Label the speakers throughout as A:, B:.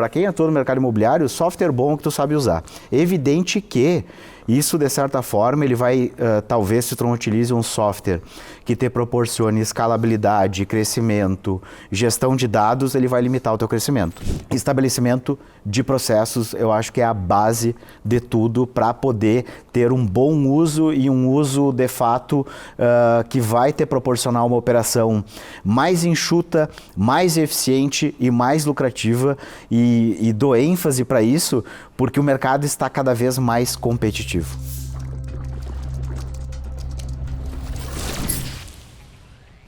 A: para quem atua no mercado imobiliário, software bom que tu sabe usar. Evidente que isso, de certa forma, ele vai, talvez, se tu não utilize um software que te proporcione escalabilidade, crescimento, gestão de dados, ele vai limitar o teu crescimento. Estabelecimento de processos, eu acho que é a base de tudo para poder ter um bom uso e um uso, de fato, que vai te proporcionar uma operação mais enxuta, mais eficiente e mais lucrativa, e dou ênfase para isso porque o mercado está cada vez mais competitivo.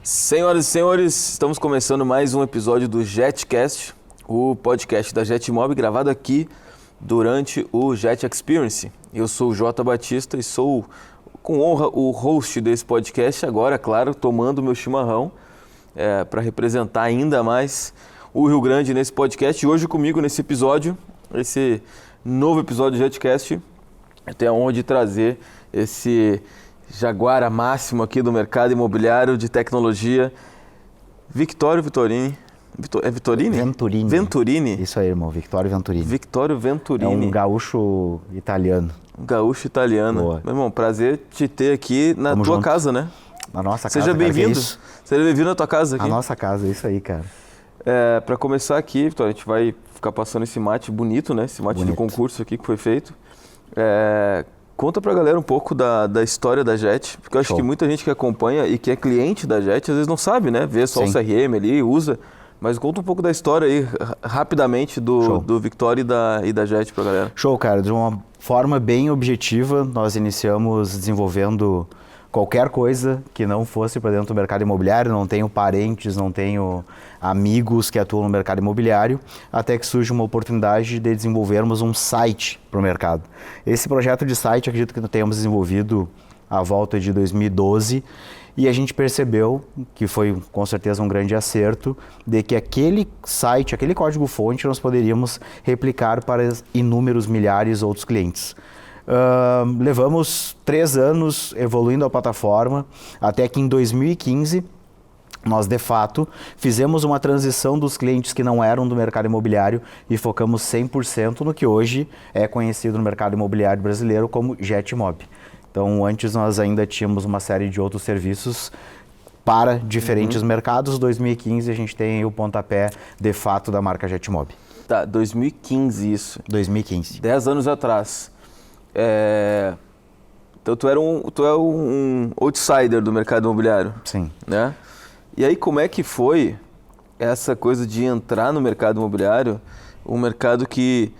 B: Senhoras e senhores, estamos começando mais um episódio do JetCast, o podcast da JetMob, gravado aqui durante o Jet Experience. Eu sou o Jota Batista e sou, com honra, o host desse podcast, agora, claro, tomando meu chimarrão para representar ainda mais o Rio Grande nesse podcast. E hoje comigo nesse episódio, esse novo episódio do JetCast, eu tenho a honra de trazer esse jaguara máximo aqui do mercado imobiliário de tecnologia, Victório Venturini. É Venturini?
A: Venturini.
B: Venturini?
A: Isso aí, irmão, Victório Venturini.
B: Victório Venturini.
A: É um gaúcho italiano.
B: Um gaúcho italiano.
A: Boa.
B: Meu irmão, prazer te ter aqui na
A: Tamo
B: tua
A: junto.
B: casa, né?
A: Na nossa casa.
B: Seja bem-vindo.
A: Isso?
B: Seja bem-vindo à tua casa aqui.
A: A nossa casa, isso aí, cara.
B: Para começar aqui, Vitória, a gente vai ficar passando esse mate bonito, né? Esse mate
A: Bonito.
B: de concurso aqui que foi feito. Conta pra galera um pouco da história da Jet, porque eu acho
A: Show.
B: que muita gente que acompanha e que é cliente da Jet, às vezes não sabe, né? Vê só
A: Sim.
B: o CRM ali, usa. Mas conta um pouco da história aí, rapidamente, do Victória e da Jet pra galera.
A: Show, cara. De uma forma bem objetiva, nós iniciamos desenvolvendo qualquer coisa que não fosse para dentro do mercado imobiliário. Não tenho parentes, não tenho amigos que atuam no mercado imobiliário, até que surge uma oportunidade de desenvolvermos um site para o mercado. Esse projeto de site, acredito que nós tenhamos desenvolvido à volta de 2012, e a gente percebeu, que foi com certeza um grande acerto, de que aquele site, aquele código-fonte, nós poderíamos replicar para inúmeros milhares de outros clientes. Levamos 3 anos evoluindo a plataforma, até que em 2015, nós de fato fizemos uma transição dos clientes que não eram do mercado imobiliário e focamos 100% no que hoje é conhecido no mercado imobiliário brasileiro como JetMob. Então, antes nós ainda tínhamos uma série de outros serviços para diferentes mercados. Em 2015 a gente tem o pontapé de fato da marca JetMob.
B: Tá, 2015 isso.
A: 2015.
B: 10 anos atrás. Então tu é um outsider do mercado imobiliário.
A: Sim.
B: Né? E aí como é que foi essa coisa de entrar no mercado imobiliário, um mercado que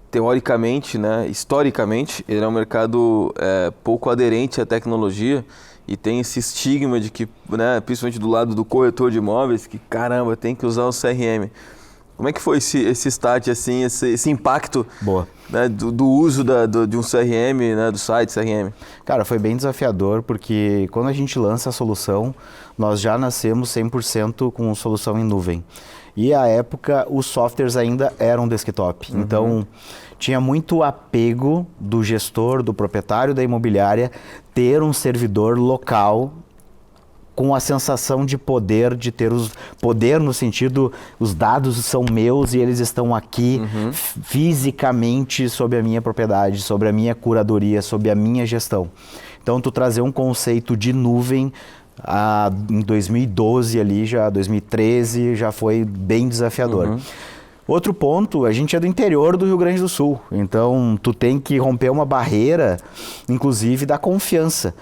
B: teoricamente, né, historicamente, ele é um mercado pouco aderente à tecnologia e tem esse estigma de que, né, principalmente do lado do corretor de imóveis, que caramba, tem que usar o CRM. Como é que foi esse start, assim, esse impacto,
A: Boa.
B: né, do uso de um CRM, né, do site CRM?
A: Cara, foi bem desafiador, porque quando a gente lança a solução, nós já nascemos 100% com solução em nuvem. E à época, os softwares ainda eram desktop. Então, tinha muito apego do gestor, do proprietário da imobiliária, ter um servidor local com a sensação de poder, de ter poder no sentido, os dados são meus e eles estão aqui fisicamente sob a minha propriedade, sobre a minha curadoria, sob a minha gestão. Então, tu trazer um conceito de nuvem em 2012 ali, 2013, já foi bem desafiador. Outro ponto, a gente é do interior do Rio Grande do Sul, então tu tem que romper uma barreira, inclusive da confiança.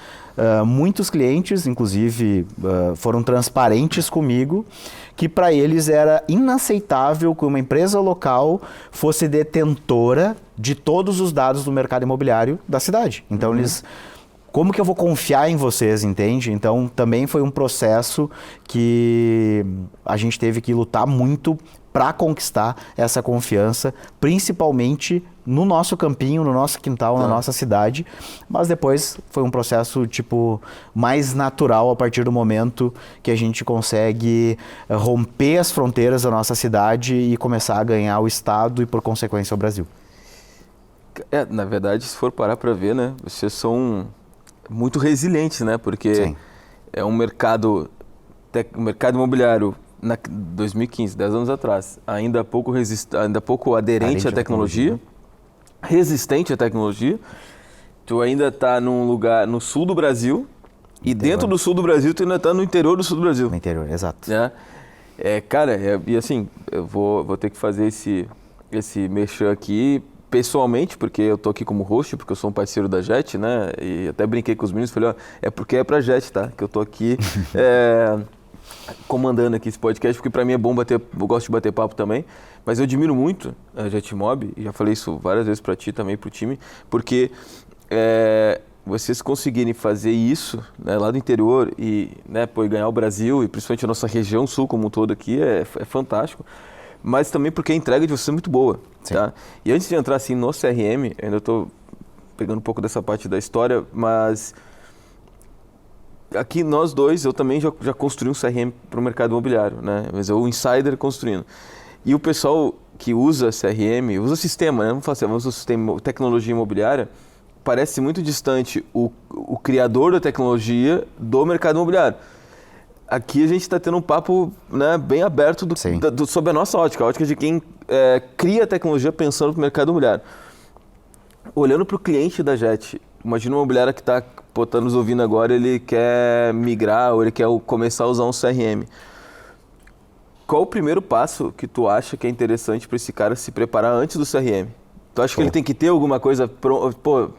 A: Muitos clientes, inclusive, foram transparentes comigo, que para eles era inaceitável que uma empresa local fosse detentora de todos os dados do mercado imobiliário da cidade. Então eles... Como que eu vou confiar em vocês, entende? Então, também foi um processo que a gente teve que lutar muito para conquistar essa confiança, principalmente no nosso campinho, no nosso quintal, na nossa cidade. Mas depois foi um processo, mais natural a partir do momento que a gente consegue romper as fronteiras da nossa cidade e começar a ganhar o estado e, por consequência, o Brasil.
B: Na verdade, se for parar para ver, né, vocês são muito resilientes, né? Porque
A: Sim.
B: é um mercado imobiliário 2015, 10 anos atrás, ainda pouco aderente à tecnologia, resistente à tecnologia. Tu ainda está num lugar no sul do Brasil e dentro do sul do Brasil tu ainda está no interior do sul do Brasil.
A: No interior, exato.
B: Cara, e assim, eu vou ter que fazer esse merchan aqui pessoalmente, porque eu tô aqui como host, porque eu sou um parceiro da Jet, né? E até brinquei com os meninos, falei, é porque é pra Jet, tá? Que eu tô aqui comandando aqui esse podcast, porque pra mim é bom eu gosto de bater papo também, mas eu admiro muito a Jetmob, e já falei isso várias vezes pra ti também, pro time, porque vocês conseguirem fazer isso, né, lá do interior e, né, e ganhar o Brasil, e principalmente a nossa região sul como um todo aqui, é fantástico. Mas também porque a entrega de vocês é muito boa, tá? E antes de entrar assim no CRM, eu ainda estou pegando um pouco dessa parte da história, mas aqui nós dois, eu também já construí um CRM para o mercado imobiliário, né? Mas eu, o insider construindo. E o pessoal que usa CRM, usa sistema, né? Vamos falar assim, usa o sistema, tecnologia imobiliária, parece muito distante o criador da tecnologia do mercado imobiliário. Aqui a gente está tendo um papo, né, bem aberto sobre a nossa ótica, a ótica de quem cria tecnologia pensando no mercado imobiliário. Olhando para o cliente da Jet, imagina uma imobiliária que está nos ouvindo agora, ele quer migrar ou ele quer começar a usar um CRM. Qual o primeiro passo que tu acha que é interessante para esse cara se preparar antes do CRM? Tu acha que ele tem que ter alguma coisa,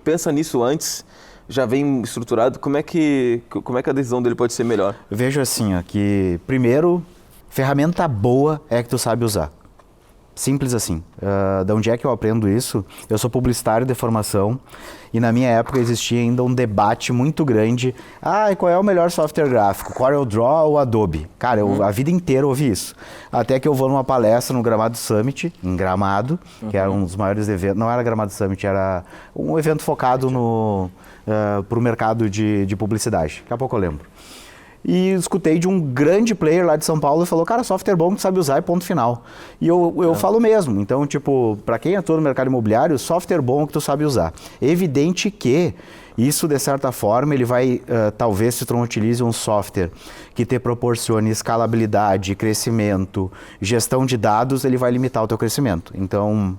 B: pensa nisso antes, já vem estruturado, como é que a decisão dele pode ser melhor?
A: Eu vejo assim, que primeiro, ferramenta boa é que tu sabe usar. Simples assim. De onde é que eu aprendo isso? Eu sou publicitário de formação e na minha época existia ainda um debate muito grande. E qual é o melhor software gráfico? CorelDRAW ou Adobe? Cara, eu a vida inteira ouvi isso. Até que eu vou numa palestra no Gramado Summit, em Gramado, que era um dos maiores eventos. Não era Gramado Summit, era um evento focado para o mercado de publicidade. Daqui a pouco eu lembro. E escutei de um grande player lá de São Paulo e falou, cara, software bom que tu sabe usar e ponto final. E eu falo mesmo. Então, tipo, para quem atua no mercado imobiliário, software bom que tu sabe usar. Evidente que isso, de certa forma, ele vai, talvez, se tu não utilize um software que te proporcione escalabilidade, crescimento, gestão de dados, ele vai limitar o teu crescimento. Então,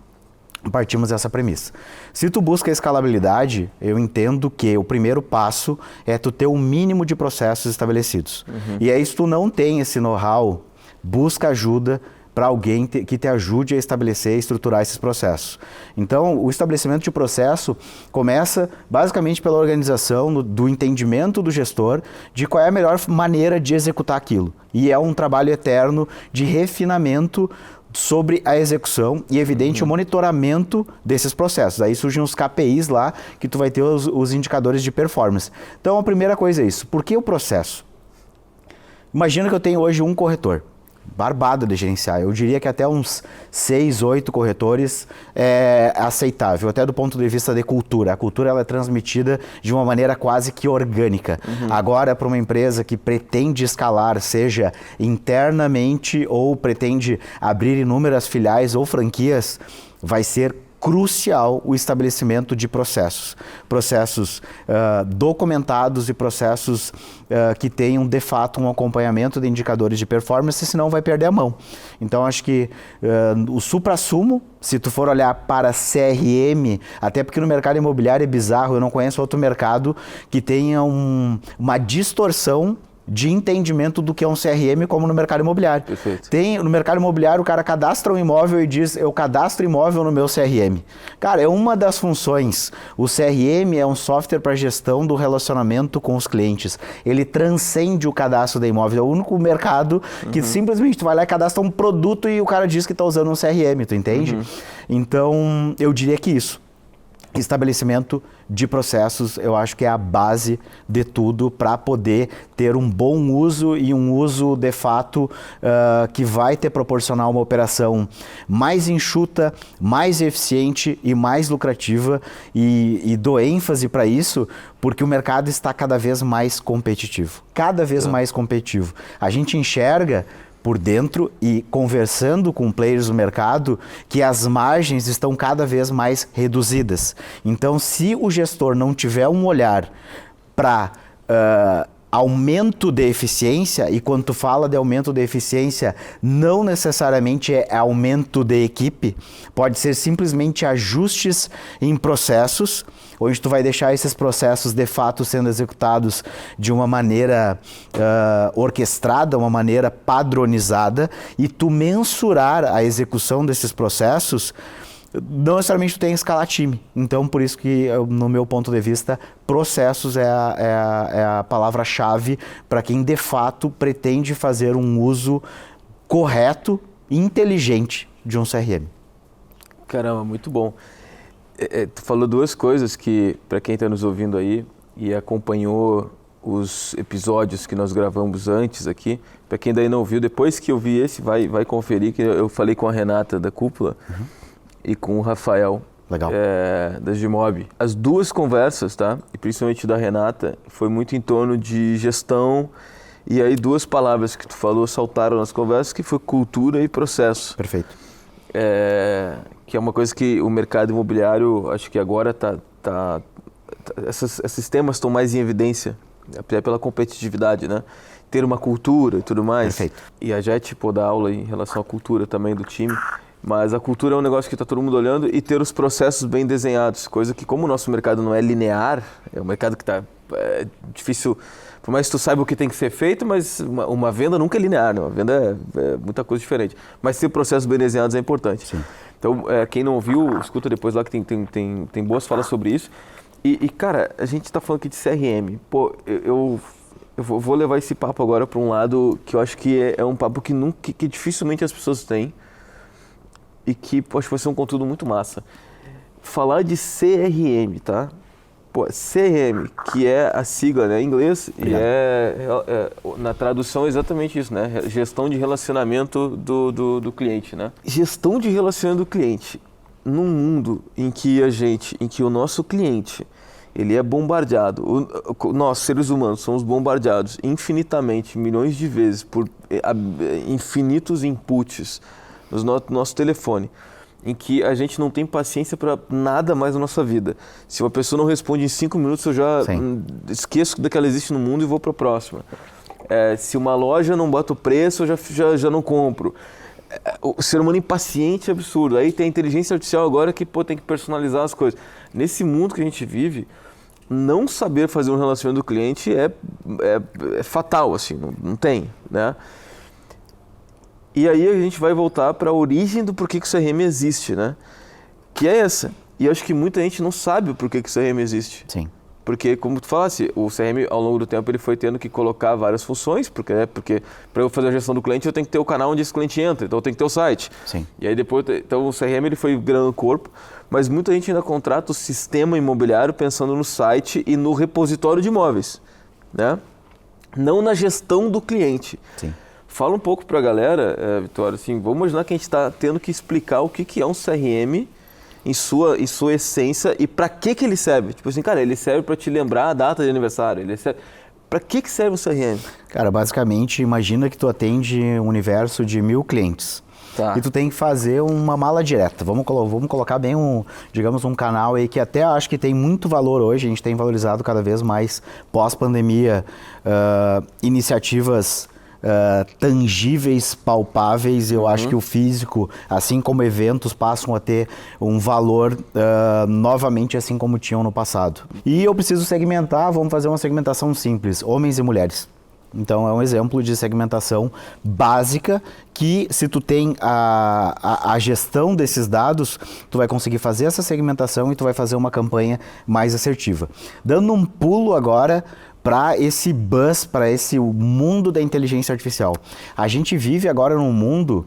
A: partimos dessa premissa. Se tu busca escalabilidade, eu entendo que o primeiro passo é tu ter o mínimo de processos estabelecidos. E aí, se tu não tem esse know-how, busca ajuda para alguém que te ajude a estabelecer e estruturar esses processos. Então, o estabelecimento de processo começa basicamente pela organização, do entendimento do gestor de qual é a melhor maneira de executar aquilo. E é um trabalho eterno de refinamento sobre a execução e, evidente, o monitoramento desses processos. Aí surgem os KPIs lá, que tu vai ter os indicadores de performance. Então, a primeira coisa é isso. Por que o processo? Imagina que eu tenho hoje um corretor. Barbado de gerenciar. Eu diria que até uns 6, 8 corretores é aceitável, até do ponto de vista de cultura. A cultura ela é transmitida de uma maneira quase que orgânica. Agora, para uma empresa que pretende escalar, seja internamente ou pretende abrir inúmeras filiais ou franquias, vai ser crucial o estabelecimento de processos. Processos documentados e processos que tenham, de fato, um acompanhamento de indicadores de performance, senão vai perder a mão. Então, acho que o suprassumo, se tu for olhar para CRM, até porque no mercado imobiliário é bizarro, eu não conheço outro mercado que tenha uma distorção de entendimento do que é um CRM como no mercado imobiliário.
B: Perfeito.
A: No mercado imobiliário o cara cadastra um imóvel e diz, eu cadastro imóvel no meu CRM. Cara, é uma das funções. O CRM é um software para gestão do relacionamento com os clientes. Ele transcende o cadastro da imóvel. É o único mercado que simplesmente tu vai lá e cadastra um produto e o cara diz que está usando um CRM, tu entende? Então, eu diria que isso. Estabelecimento de processos, eu acho que é a base de tudo para poder ter um bom uso e um uso de fato que vai te proporcionar uma operação mais enxuta, mais eficiente e mais lucrativa, e dou ênfase para isso porque o mercado está cada vez mais competitivo. Cada vez mais competitivo. A gente enxerga por dentro e conversando com players do mercado que as margens estão cada vez mais reduzidas. Então, se o gestor não tiver um olhar para aumento de eficiência, e quando tu fala de aumento de eficiência, não necessariamente é aumento de equipe, pode ser simplesmente ajustes em processos, onde tu vai deixar esses processos de fato sendo executados de uma maneira orquestrada, uma maneira padronizada, e tu mensurar a execução desses processos. Não necessariamente tu tem que escalar time. Então, por isso que, no meu ponto de vista, processos é a palavra-chave para quem, de fato, pretende fazer um uso correto e inteligente de um CRM.
B: Caramba, muito bom. Tu falou duas coisas que, para quem está nos ouvindo aí e acompanhou os episódios que nós gravamos antes aqui, para quem daí não ouviu, depois que eu vi esse, vai conferir, que eu falei com a Renata da Cúpula, e com o Rafael da Gmob. As duas conversas, tá? E principalmente da Renata, foi muito em torno de gestão, e aí duas palavras que tu falou saltaram nas conversas, que foi cultura e processo.
A: Perfeito.
B: Que é uma coisa que o mercado imobiliário, acho que agora esses temas estão mais em evidência, até pela competitividade, né? Ter uma cultura e tudo mais.
A: Perfeito.
B: E a Jet dá aula em relação à cultura também do time. Mas a cultura é um negócio que está todo mundo olhando, e ter os processos bem desenhados, coisa que, como o nosso mercado não é linear, é um mercado que está difícil, por mais que tu saiba o que tem que ser feito, mas uma venda nunca é linear, né? Uma venda é muita coisa diferente. Mas ter processos bem desenhados é importante.
A: Sim.
B: Então, quem não ouviu, escuta depois lá, que tem boas falas sobre isso. E cara, a gente está falando aqui de CRM. Pô, eu vou levar esse papo agora para um lado que eu acho que é um papo que dificilmente as pessoas têm, e que acho que vai ser um conteúdo muito massa. Falar de CRM, tá? Pô, CRM, que é a sigla, né, em inglês, e na tradução é exatamente isso, né? Gestão de relacionamento do cliente, né? Gestão de relacionamento do cliente. Num mundo em que o nosso cliente, ele é bombardeado, nós, seres humanos, somos bombardeados infinitamente, milhões de vezes, por infinitos inputs no nosso telefone, em que a gente não tem paciência para nada mais na nossa vida. Se uma pessoa não responde em 5 minutos, eu já esqueço que ela existe no mundo e vou para a próxima. Se uma loja não bota o preço, eu já não compro. O ser humano impaciente é absurdo. Aí tem a inteligência artificial agora que tem que personalizar as coisas. Nesse mundo que a gente vive, não saber fazer um relacionamento do cliente é fatal, assim, não tem, né? E aí a gente vai voltar para a origem do porquê que o CRM existe, né? Que é essa. E eu acho que muita gente não sabe o porquê que o CRM existe.
A: Sim.
B: Porque, como tu falasse, o CRM, ao longo do tempo, ele foi tendo que colocar várias funções, porque para eu fazer a gestão do cliente, eu tenho que ter o canal onde esse cliente entra, então eu tenho que ter o site.
A: Sim.
B: E aí depois, então o CRM ele foi ganhando corpo, mas muita gente ainda contrata o sistema imobiliário pensando no site e no repositório de imóveis, né? Não na gestão do cliente.
A: Sim.
B: Fala um pouco para a galera, Vitória, assim, vamos imaginar que a gente está tendo que explicar o que é um CRM em sua essência e para que ele serve. Tipo assim, cara, ele serve para te lembrar a data de aniversário, para que serve o CRM?
A: Cara, basicamente, imagina que tu atende um universo de 1000 clientes. Tá. E tu tem que fazer uma mala direta. Vamos colocar bem digamos, um canal aí que até acho que tem muito valor hoje. A gente tem valorizado cada vez mais pós-pandemia iniciativas tangíveis, palpáveis. Eu acho que o físico, assim como eventos, passam a ter um valor novamente assim como tinham no passado. E eu preciso segmentar, vamos fazer uma segmentação simples, homens e mulheres. Então é um exemplo de segmentação básica que, se tu tem a gestão desses dados, tu vai conseguir fazer essa segmentação e tu vai fazer uma campanha mais assertiva. Dando um pulo agora para esse buzz, para esse mundo da inteligência artificial. A gente vive agora num mundo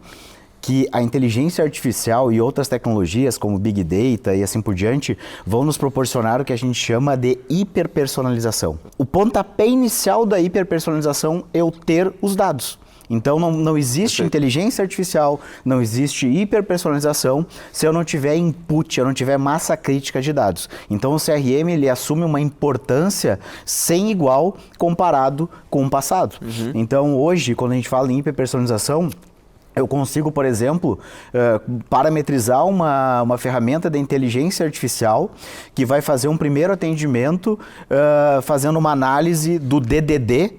A: que a inteligência artificial e outras tecnologias, como Big Data e assim por diante, vão nos proporcionar o que a gente chama de hiperpersonalização. O pontapé inicial da hiperpersonalização é eu ter os dados. Então não existe inteligência artificial, não existe hiperpersonalização se eu não tiver input, eu não tiver massa crítica de dados. Então o CRM ele assume uma importância sem igual comparado com o passado. Então hoje, quando a gente fala em hiperpersonalização, Eu consigo, por exemplo, parametrizar uma ferramenta de inteligência artificial que vai fazer um primeiro atendimento fazendo uma análise do DDD,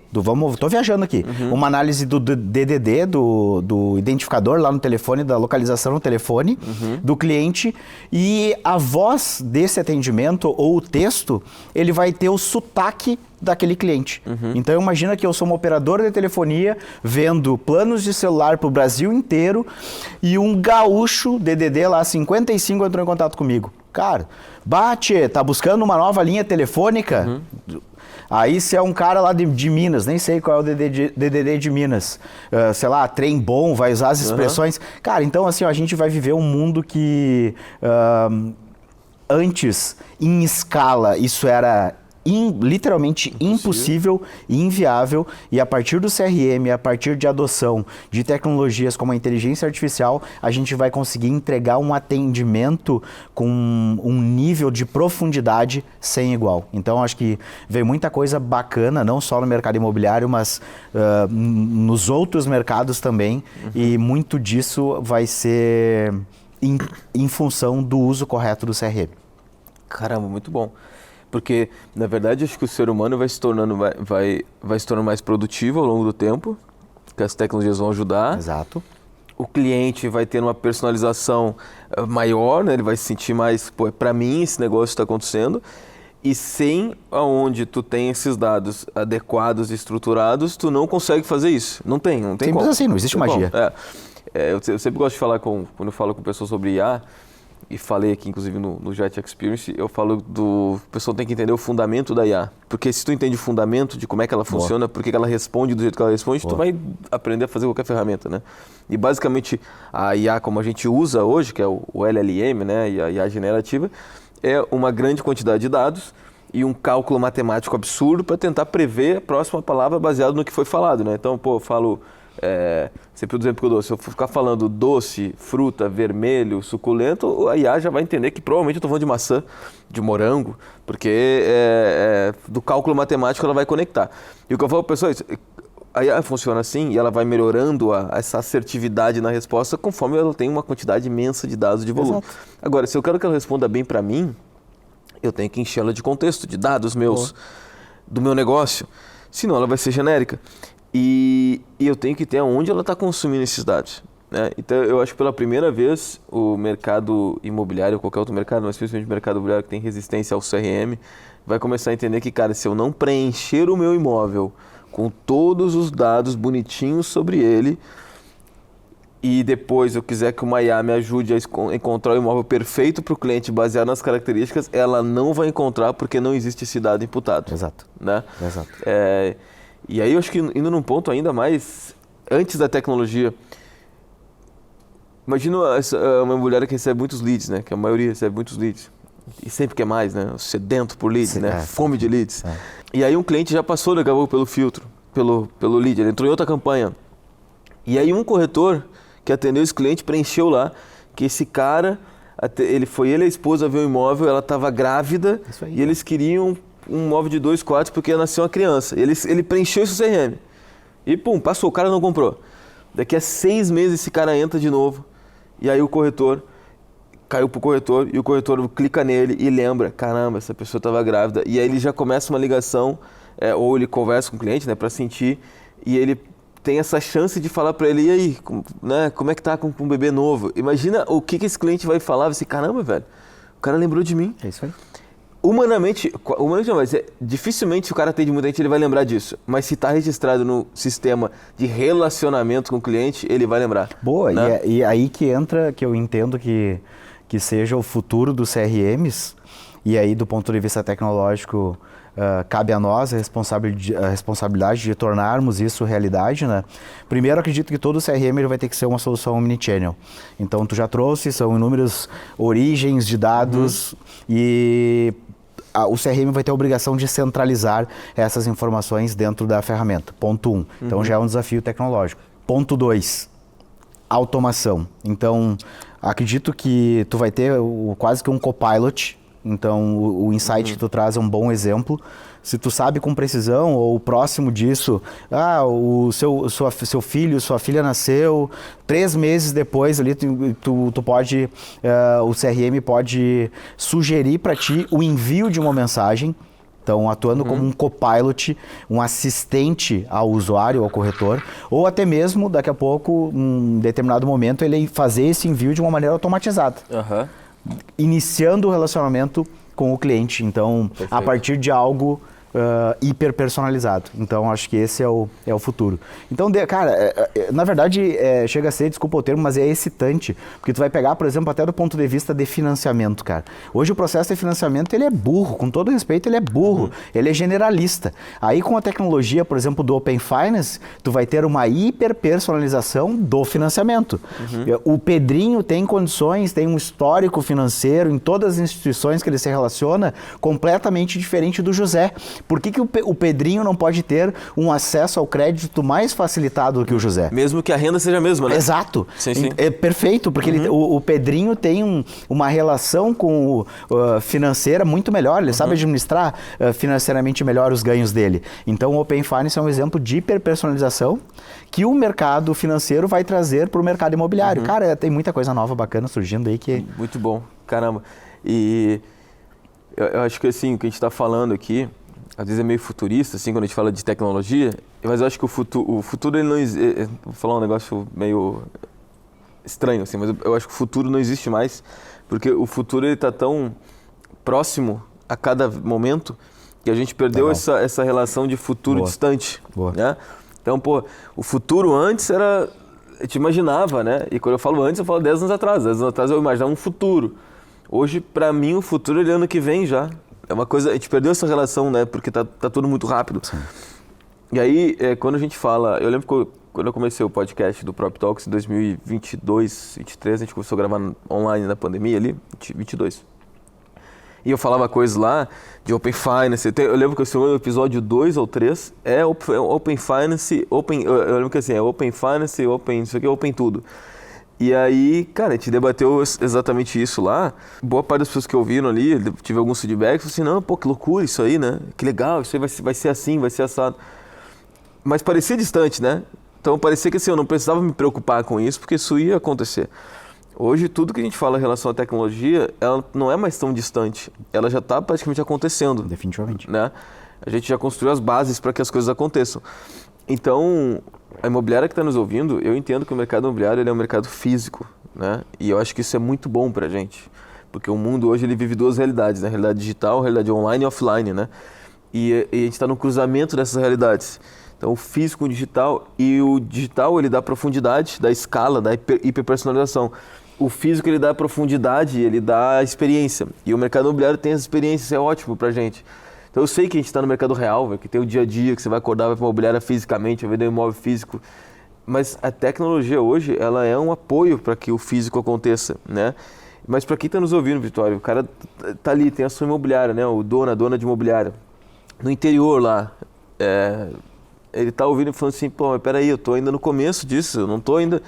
A: estou viajando aqui, uma análise do DDD, do identificador lá no telefone, da localização no telefone do cliente, e a voz desse atendimento ou o texto, ele vai ter o sotaque daquele cliente. Então imagina que eu sou uma operadora de telefonia vendo planos de celular para o Brasil inteiro e um gaúcho DDD lá 55 entrou em contato comigo. Cara, bate, tá buscando uma nova linha telefônica? Aí se é um cara lá de Minas, nem sei qual é o DDD de Minas, sei lá, trem bom, vai usar as expressões. Cara, então assim, ó, a gente vai viver um mundo que antes, em escala, isso era literalmente impossível e inviável, e a partir do CRM, a partir de adoção de tecnologias como a inteligência artificial, a gente vai conseguir entregar um atendimento com um nível de profundidade sem igual. Então, acho que vem muita coisa bacana, não só no mercado imobiliário, mas nos outros mercados também, e muito disso vai ser em função do uso correto do CRM.
B: Caramba, muito bom. Porque, na verdade, acho que o ser humano vai se tornando mais produtivo ao longo do tempo, que as tecnologias vão ajudar.
A: Exato.
B: O cliente vai ter uma personalização maior, né? Ele vai se sentir mais, pô, para mim esse negócio está acontecendo. E sem aonde tu tem esses dados adequados e estruturados, tu não consegue fazer isso. Não tem
A: Simples
B: como.
A: assim, não existe magia.
B: Eu sempre gosto de falar, quando eu falo com pessoas sobre IA, e falei aqui, inclusive, no Jet Experience, eu falo o pessoal tem que entender o fundamento da IA. Porque se tu entende o fundamento de como é que ela funciona, por que ela responde do jeito que ela responde, tu vai aprender a fazer qualquer ferramenta, né? E basicamente, a IA como a gente usa hoje, que é o LLM, né, e a IA generativa, é uma grande quantidade de dados e um cálculo matemático absurdo para tentar prever a próxima palavra baseado no que foi falado, né? Então, pô, eu falo... sempre o exemplo que eu dou, se eu ficar falando doce, fruta, vermelho, suculento, a IA já vai entender que provavelmente eu estou falando de maçã, de morango, porque do cálculo matemático ela vai conectar. E o que eu falo para pessoas, a IA funciona assim e ela vai melhorando essa assertividade na resposta conforme ela tem uma quantidade imensa de dados de volume. Exato. Agora, se eu quero que ela responda bem para mim, eu tenho que encher ela de contexto, de dados meus, do meu negócio, senão ela vai ser genérica. E eu tenho que ter onde ela está consumindo esses dados, né? Então, eu acho que pela primeira vez o mercado imobiliário, qualquer outro mercado, mas principalmente o mercado imobiliário que tem resistência ao CRM, vai começar a entender que, cara, se eu não preencher o meu imóvel com todos os dados bonitinhos sobre ele, e depois eu quiser que uma IA me ajude a encontrar o imóvel perfeito para o cliente baseado nas características, ela não vai encontrar porque não existe esse dado imputado.
A: Exato.
B: Né?
A: Exato.
B: E aí eu acho que indo num ponto ainda mais antes da tecnologia, imagina uma mulher que recebe muitos leads, né? Que a maioria recebe muitos leads. E sempre quer mais, né? Sedento por leads, né? Fome de leads. E aí um cliente já passou daqui a pouco pelo filtro, pelo lead, ele entrou em outra campanha. E aí um corretor que atendeu esse cliente preencheu lá que esse cara, ele e a esposa ver o imóvel, ela estava grávida e eles queriam um imóvel de 2 quartos porque ia nascer uma criança. Ele preencheu isso no CRM. E pum, passou, o cara não comprou. Daqui a 6 meses esse cara entra de novo. E aí o corretor caiu pro corretor e o corretor clica nele e lembra, caramba, essa pessoa estava grávida. E aí ele já começa uma ligação, ou ele conversa com o cliente, né, para sentir, e ele tem essa chance de falar para ele, e aí, né, como é que tá com um bebê novo? Imagina o que esse cliente vai falar, vai ser, caramba, velho, o cara lembrou de mim.
A: É isso aí.
B: Humanamente não, mas dificilmente se o cara atende muita gente, ele vai lembrar disso. Mas se está registrado no sistema de relacionamento com o cliente, ele vai lembrar.
A: Boa,
B: né?
A: E aí que entra, que eu entendo que seja o futuro dos CRMs, e aí do ponto de vista tecnológico, cabe a nós a responsabilidade de tornarmos isso realidade, né? Primeiro, acredito que todo CRM ele vai ter que ser uma solução omnichannel. Então, tu já trouxe, são inúmeras origens de dados e o CRM vai ter a obrigação de centralizar essas informações dentro da ferramenta. Ponto 1. Então, já é um desafio tecnológico. Ponto 2. Automação. Então, acredito que tu vai ter quase que um copilot. Então, o insight que tu traz é um bom exemplo. se tu sabe com precisão ou próximo disso, o seu filho, sua filha nasceu, 3 meses depois ali tu pode, o CRM pode sugerir para ti o envio de uma mensagem. Então, atuando como um copilot, um assistente ao usuário, ao corretor, ou até mesmo, daqui a pouco, em determinado momento, ele fazer esse envio de uma maneira automatizada. Iniciando o relacionamento com o cliente. Então, perfeito. A partir de algo hiper personalizado. Então, acho que esse é o futuro. Então, cara, na verdade, chega a ser, desculpa o termo, mas é excitante, porque tu vai pegar, por exemplo, até do ponto de vista de financiamento, cara. Hoje o processo de financiamento, ele é burro, com todo respeito, ele é burro, ele é generalista. Aí, com a tecnologia, por exemplo, do Open Finance, tu vai ter uma hiper personalização do financiamento. O Pedrinho tem condições, tem um histórico financeiro em todas as instituições que ele se relaciona, completamente diferente do José. Por que o Pedrinho não pode ter um acesso ao crédito mais facilitado do que o José?
B: Mesmo que a renda seja a mesma, né?
A: Exato.
B: Sim.
A: É perfeito, porque o Pedrinho tem uma relação com financeira muito melhor, ele sabe administrar financeiramente melhor os ganhos dele. Então o Open Finance é um exemplo de hiperpersonalização que o mercado financeiro vai trazer para o mercado imobiliário. Cara, tem muita coisa nova, bacana surgindo aí que...
B: Muito bom, caramba. E eu acho que assim, o que a gente está falando aqui, às vezes é meio futurista, assim, quando a gente fala de tecnologia, mas eu acho que o futuro ele não existe. Vou falar um negócio meio estranho, assim, mas eu acho que o futuro não existe mais, porque o futuro está tão próximo a cada momento que a gente perdeu essa relação de futuro distante. Né? Então, o futuro antes era... A gente imaginava, né? E quando eu falo antes, eu falo 10 anos atrás. 10 anos atrás eu imaginava um futuro. Hoje, para mim, o futuro é ano que vem já. É uma coisa, a gente perdeu essa relação, né? Porque tá tudo muito rápido. Sim. E aí, quando a gente fala... Eu lembro que quando eu comecei o podcast do Prop Talks em 2022, 2023, a gente começou a gravar online na pandemia ali, 2022. E eu falava coisas lá de Open Finance. Eu lembro que o episódio 2 ou 3 é Open Finance, eu lembro que assim, é Open Finance, Open, isso aqui é Open tudo. E aí, cara, a gente debateu exatamente isso lá. Boa parte das pessoas que ouviram ali, tive alguns feedbacks, assim, não, que loucura isso aí, né? Que legal, isso aí vai ser assim, vai ser assado. Mas parecia distante, né? Então parecia que assim, eu não precisava me preocupar com isso, porque isso ia acontecer. Hoje, tudo que a gente fala em relação à tecnologia, ela não é mais tão distante. Ela já está praticamente acontecendo.
A: Definitivamente.
B: Né? A gente já construiu as bases para que as coisas aconteçam. Então, a imobiliária que está nos ouvindo, eu entendo que o mercado imobiliário ele é um mercado físico, né? E eu acho que isso é muito bom para a gente, porque o mundo hoje ele vive 2 realidades, né? A realidade digital, a realidade online e offline, né? E a gente está no cruzamento dessas realidades. Então, o físico e o digital, e o digital ele dá profundidade, dá escala, dá hiperpersonalização. O físico ele dá profundidade, ele dá experiência. E o mercado imobiliário tem essa experiência, isso é ótimo para a gente. Então eu sei que a gente está no mercado real, que tem o dia a dia, que você vai acordar, vai para uma imobiliária fisicamente, vai vender um imóvel físico. Mas a tecnologia hoje, ela é um apoio para que o físico aconteça, né? Mas para quem está nos ouvindo, Vitório, o cara tá ali, tem a sua imobiliária, né? O dono, a dona de imobiliária. No interior lá, ele está ouvindo e falando assim, pô, mas peraí, eu estou ainda no começo disso, eu não estou ainda...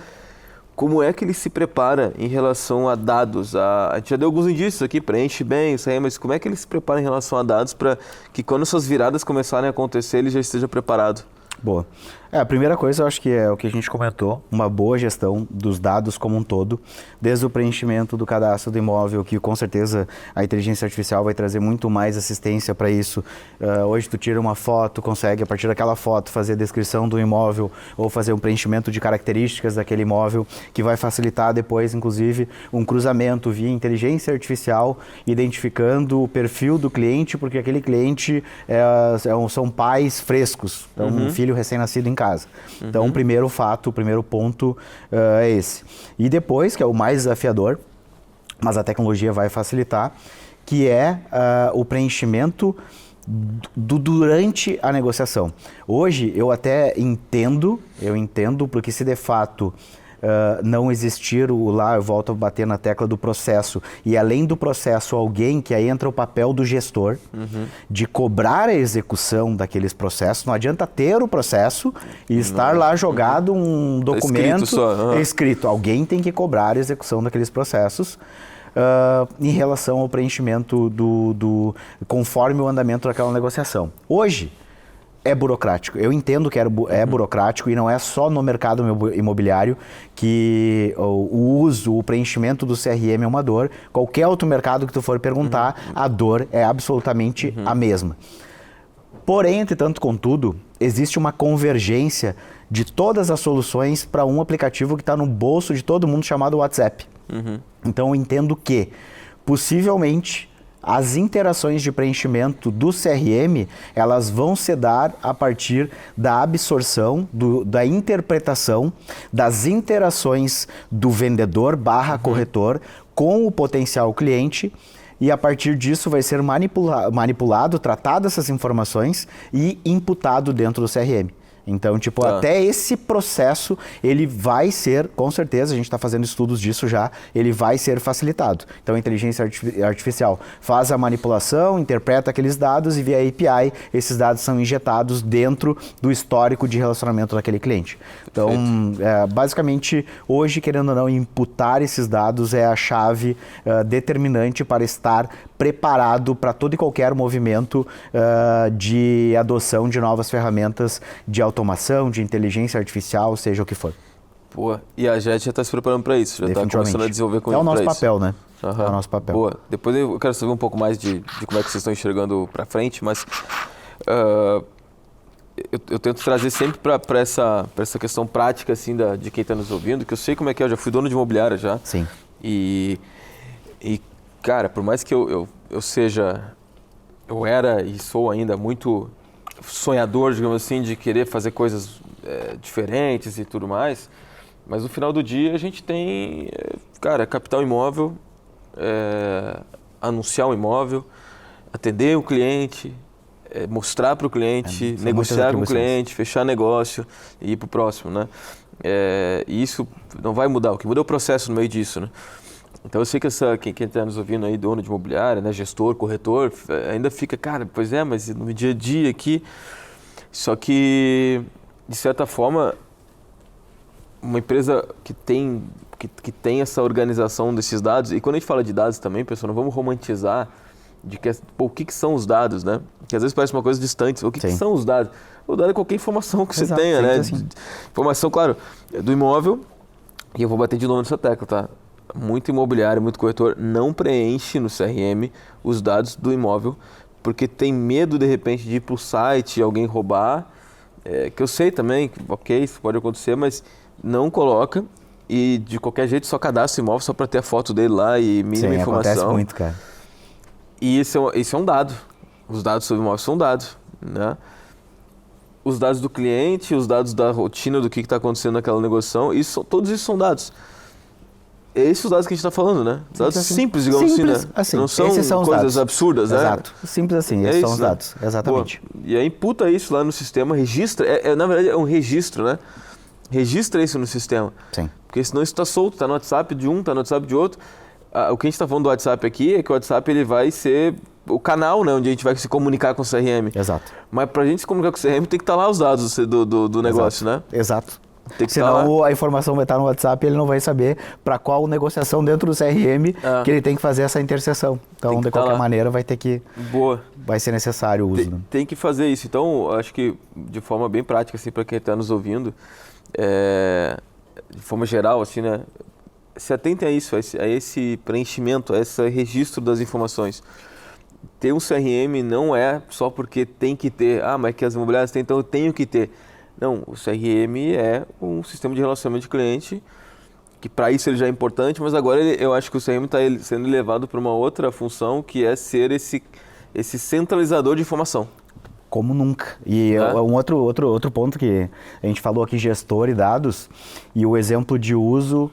B: Como é que ele se prepara em relação a dados? A gente já deu alguns indícios aqui, preenche bem isso aí, mas como é que ele se prepara em relação a dados para que quando essas viradas começarem a acontecer, ele já esteja preparado?
A: Boa. A primeira coisa eu acho que é o que a gente comentou, uma boa gestão dos dados como um todo, desde o preenchimento do cadastro do imóvel, que com certeza a inteligência artificial vai trazer muito mais assistência para isso. Hoje tu tira uma foto, consegue a partir daquela foto fazer a descrição do imóvel ou fazer um preenchimento de características daquele imóvel, que vai facilitar depois, inclusive, um cruzamento via inteligência artificial, identificando o perfil do cliente, porque aquele cliente são pais frescos, então um filho recém-nascido em casa. Então, o primeiro ponto é esse. E depois, que é o mais desafiador, mas a tecnologia vai facilitar, que é o preenchimento durante a negociação. Hoje, eu até entendo, porque se de fato não existir lá, eu volto a bater na tecla do processo, e além do processo alguém, que aí entra o papel do gestor, de cobrar a execução daqueles processos. Não adianta ter o processo e estar lá jogado um documento escrito. Alguém tem que cobrar a execução daqueles processos. em relação ao preenchimento conforme o andamento daquela negociação. Hoje, é burocrático. Eu entendo que é burocrático e não é só no mercado imobiliário que o uso, o preenchimento do CRM é uma dor. Qualquer outro mercado que tu for perguntar, a dor é absolutamente a mesma. Porém, entretanto, contudo, existe uma convergência de todas as soluções para um aplicativo que está no bolso de todo mundo chamado WhatsApp. Então, eu entendo que, possivelmente, as interações de preenchimento do CRM, elas vão se dar a partir da absorção, da interpretação, das interações do vendedor / corretor com o potencial cliente, e a partir disso vai ser manipulado, tratado essas informações e imputado dentro do CRM. Então, tipo, até esse processo, ele vai ser, com certeza, a gente está fazendo estudos disso já, ele vai ser facilitado. Então, a inteligência artificial faz a manipulação, interpreta aqueles dados e via API, esses dados são injetados dentro do histórico de relacionamento daquele cliente. Então, basicamente, hoje, querendo ou não, imputar esses dados é a chave determinante para estar preparado para todo e qualquer movimento de adoção de novas ferramentas de automação, de inteligência artificial, seja o que for.
B: Pô, e a JET já está se preparando para isso, já está começando a desenvolver com isso.
A: É o nosso papel, né?
B: É
A: o nosso papel.
B: Boa. Depois eu quero saber um pouco mais de como é que vocês estão enxergando para frente, mas eu tento trazer sempre para essa questão prática assim, de quem está nos ouvindo, que eu sei como é que é, eu já fui dono de imobiliária já.
A: Sim.
B: E cara, por mais que eu era e sou ainda muito sonhador, digamos assim, de querer fazer coisas diferentes e tudo mais, mas no final do dia a gente tem, cara, capital imóvel, anunciar um imóvel, atender o cliente, mostrar para o cliente, negociar com o cliente, fechar negócio e ir para o próximo, né? E isso não vai mudar, o que muda é o processo no meio disso, né? Então eu sei que quem está nos ouvindo aí, dono de imobiliária, né, gestor, corretor, ainda fica, cara, pois é, mas no dia a dia aqui, só que, de certa forma, uma empresa que tem essa organização desses dados, e quando a gente fala de dados também, pessoal, não vamos romantizar o que são os dados, né? Que às vezes parece uma coisa distante, o que são os dados? O dado é qualquer informação que você tenha, né? Assim. Informação, claro, do imóvel, e eu vou bater de novo nessa tecla, tá? Muito imobiliário, muito corretor não preenche no CRM os dados do imóvel porque tem medo de repente de ir para o site e alguém roubar, que eu sei também, que ok, isso pode acontecer, mas não coloca e de qualquer jeito só cadastra o imóvel só para ter a foto dele lá e mínima informação.
A: Acontece muito, cara.
B: E isso é um dado, os dados sobre o imóvel são dados, né? Os dados do cliente, os dados da rotina do que está acontecendo naquela negociação, todos isso são dados. Esses são os dados que a gente está falando, né? Dados simples, digamos assim, né? Não são coisas absurdas, né?
A: Exato. Simples assim, esses são os dados. Exatamente.
B: Pô, e aí imputa isso lá no sistema, registra, na verdade é um registro, né? Registra isso no sistema.
A: Sim.
B: Porque senão isso está solto, está no WhatsApp de um, está no WhatsApp de outro. O que a gente está falando do WhatsApp aqui é que o WhatsApp ele vai ser o canal, né? Onde a gente vai se comunicar com o CRM.
A: Exato.
B: Mas para a gente se comunicar com o CRM tem que estar lá os dados do negócio,
A: né? Exato.
B: Senão
A: a informação vai estar no WhatsApp e ele não vai saber para qual negociação dentro do CRM que ele tem que fazer essa interseção. Então, de qualquer maneira, vai ter que...
B: Boa.
A: Vai ser necessário o uso.
B: Tem que fazer isso. Então, acho que de forma bem prática, assim, para quem está nos ouvindo, de forma geral, assim, né? Se atentem a isso, a esse preenchimento, a esse registro das informações. Ter um CRM não é só porque tem que ter, mas que as imobiliárias têm, então eu tenho que ter. Não, o CRM é um sistema de relacionamento de cliente, que para isso ele já é importante, mas agora eu acho que o CRM está sendo levado para uma outra função, que é ser esse centralizador de informação.
A: Como nunca. E um outro ponto que a gente falou aqui, gestor e dados, e o exemplo de uso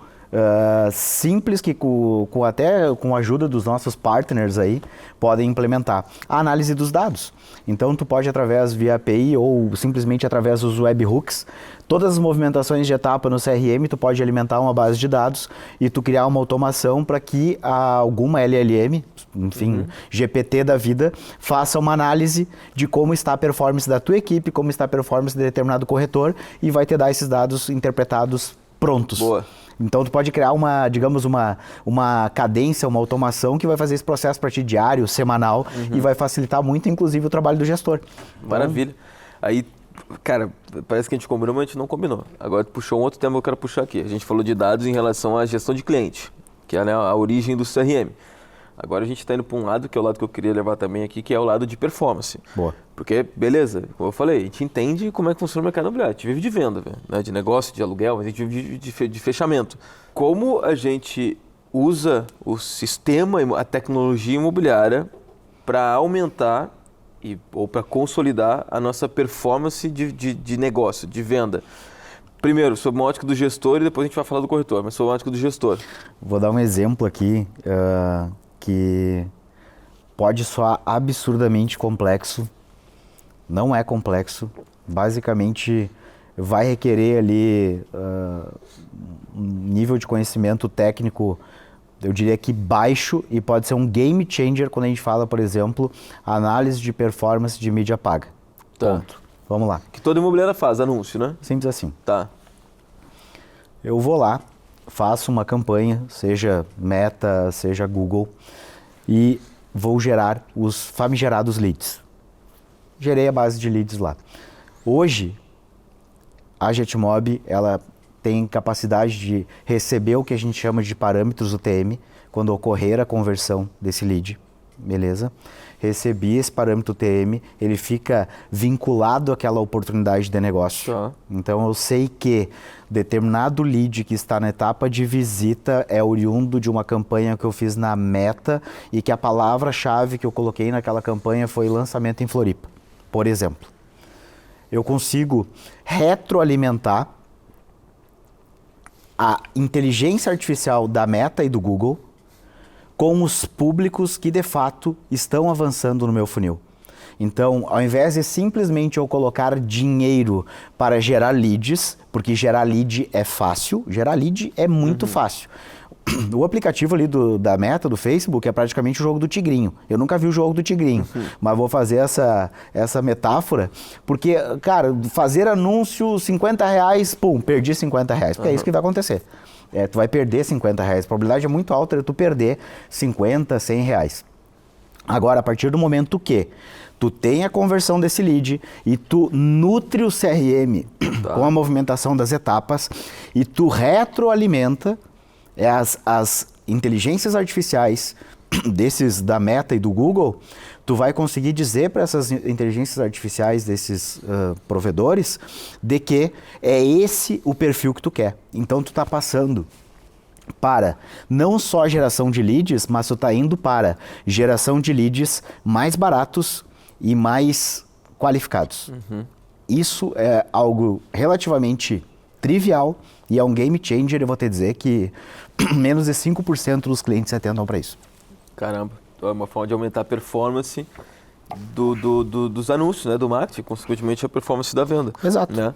A: simples que até com a ajuda dos nossos partners aí podem implementar. A análise dos dados. Então tu pode através via API ou simplesmente através dos webhooks, todas as movimentações de etapa no CRM, tu pode alimentar uma base de dados e tu criar uma automação para que alguma LLM, enfim, GPT da vida, faça uma análise de como está a performance da tua equipe, como está a performance de determinado corretor e vai te dar esses dados interpretados prontos.
B: Boa.
A: Então, tu pode criar uma cadência, uma automação que vai fazer esse processo para ti diário, semanal, e vai facilitar muito, inclusive, o trabalho do gestor.
B: Maravilha. Aí, cara, parece que a gente combinou, mas a gente não combinou. Agora, tu puxou um outro tema que eu quero puxar aqui. A gente falou de dados em relação à gestão de cliente, que é, né, a origem do CRM. Agora a gente está indo para um lado, que é o lado que eu queria levar também aqui, que é o lado de performance.
A: Boa.
B: Porque, beleza, como eu falei, a gente entende como é que funciona o mercado imobiliário. A gente vive de venda, né? De negócio, de aluguel, mas a gente vive de fechamento. Como a gente usa o sistema, a tecnologia imobiliária para aumentar ou para consolidar a nossa performance de negócio, de venda? Primeiro, sob uma ótica do gestor e depois a gente vai falar do corretor, mas sob uma ótica do gestor.
A: Vou dar um exemplo aqui que pode soar absurdamente complexo. Não é complexo. Basicamente, vai requerer ali um nível de conhecimento técnico, eu diria que baixo, e pode ser um game changer quando a gente fala, por exemplo, análise de performance de mídia paga.
B: Tá.
A: Ponto. Vamos lá.
B: Que toda imobiliária faz, anúncio, né?
A: Simples assim.
B: Tá.
A: Eu vou lá, faço uma campanha, seja Meta, seja Google, e vou gerar os famigerados leads. Gerei a base de leads lá. Hoje, a Jetmob, ela tem capacidade de receber o que a gente chama de parâmetros UTM, quando ocorrer a conversão desse lead, beleza? Recebi esse parâmetro UTM, ele fica vinculado àquela oportunidade de negócio.
B: Tá.
A: Então eu sei que determinado lead que está na etapa de visita é oriundo de uma campanha que eu fiz na Meta e que a palavra-chave que eu coloquei naquela campanha foi lançamento em Floripa, por exemplo. Eu consigo retroalimentar a inteligência artificial da Meta e do Google com os públicos que de fato estão avançando no meu funil. Então, ao invés de simplesmente eu colocar dinheiro para gerar leads, porque gerar lead é fácil, gerar lead é muito fácil. O aplicativo ali da Meta, do Facebook, é praticamente o jogo do tigrinho. Eu nunca vi o jogo do tigrinho, mas vou fazer essa metáfora, porque, cara, fazer anúncio, R$50, pum, perdi R$50, porque é isso que vai acontecer. Tu vai perder R$50. A probabilidade é muito alta de tu perder R$50, R$100. Agora, a partir do momento que tu tem a conversão desse lead e tu nutre o CRM com a movimentação das etapas e tu retroalimenta as inteligências artificiais desses da Meta e do Google, tu vai conseguir dizer para essas inteligências artificiais desses provedores de que é esse o perfil que tu quer. Então tu está passando para não só geração de leads, mas tu está indo para geração de leads mais baratos e mais qualificados. Isso é algo relativamente trivial e é um game changer. Eu vou te dizer que menos de 5% dos clientes se atentam para isso.
B: Caramba, é uma forma de aumentar a performance dos anúncios, né, do marketing, consequentemente a performance da venda.
A: Exato.
B: Né?